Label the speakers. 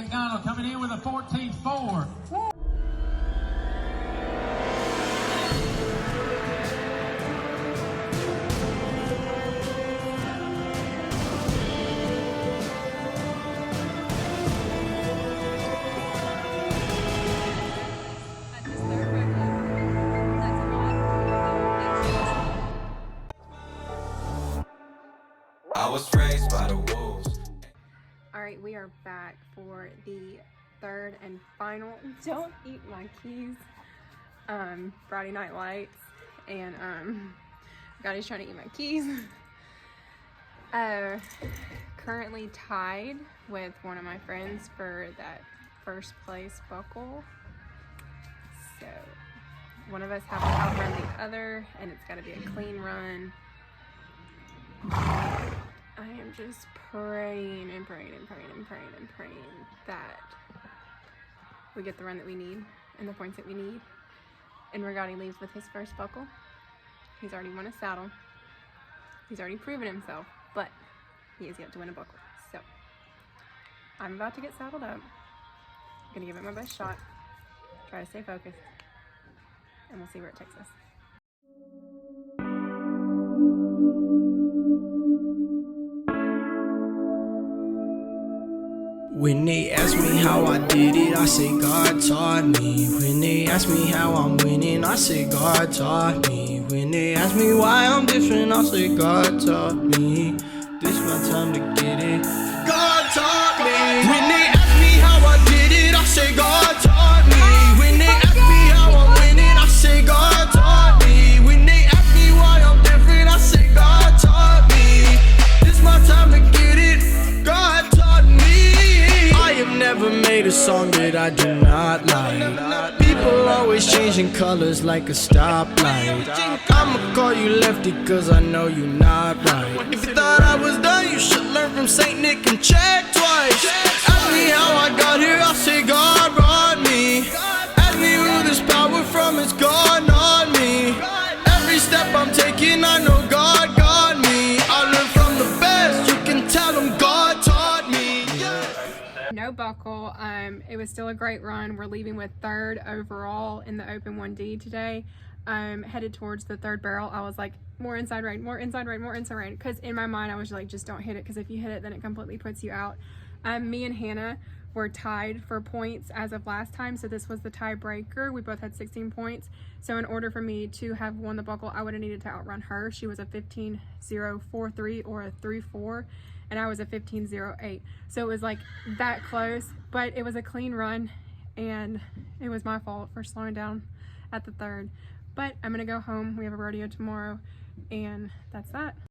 Speaker 1: McDonald coming in with a 14.4.
Speaker 2: I was raised by the wolves.
Speaker 3: All right, we are back for the third and final Don't Eat My Keys Friday Night Lights, and Gotti's trying to eat my keys. Currently tied with one of my friends for that first place buckle. So one of us have to outrun the other, and it's got to be a clean run. I am just praying and praying and praying and praying and praying that we get the run that we need and the points that we need. And Rigotti leaves with his first buckle. He's already won a saddle. He's already proven himself, but he has yet to win a buckle. So I'm about to get saddled up. I'm gonna give it my best shot. Try to stay focused, and we'll see where it takes us.
Speaker 4: When they ask me how I did it, I say God taught me. When they ask me how I'm winning, I say God taught me. When they ask me why I'm different, I say God taught me. This my time to get it. God taught me. When they ask me how I did it, I say God taught me. When they ask me how I'm winning, I say God taught me. When they ask me why I'm different, I say God taught me. This my time to get it. God taught me. I have never made a song that I do not like. People always changing colors like a stoplight. I'ma call you lefty cause I know you not right. If you thought I was done, you should learn from Saint Nick and check twice. Ask me how I got here, I'll say God brought me. Ask me who this power from, it's gone on me. Every step I'm taking, I know God got me. I learn from the best, you can tell them God taught me.
Speaker 3: No buckle. It was still a great run. We're leaving with third overall in the Open 1D today. Headed towards the third barrel. I was like, more inside right, more inside right, more inside right, because in my mind I was like, just don't hit it, because if you hit it then it completely puts you out. Me and Hannah were tied for points as of last time, so this was the tiebreaker. We both had 16 points, so in order for me to have won the buckle, I would have needed to outrun her. She was a 15.043 or a 3.4, and I was a 15.08, so it was like that close, but it was a clean run, and it was my fault for slowing down at the third. But I'm gonna go home. We have a rodeo tomorrow, and that's that.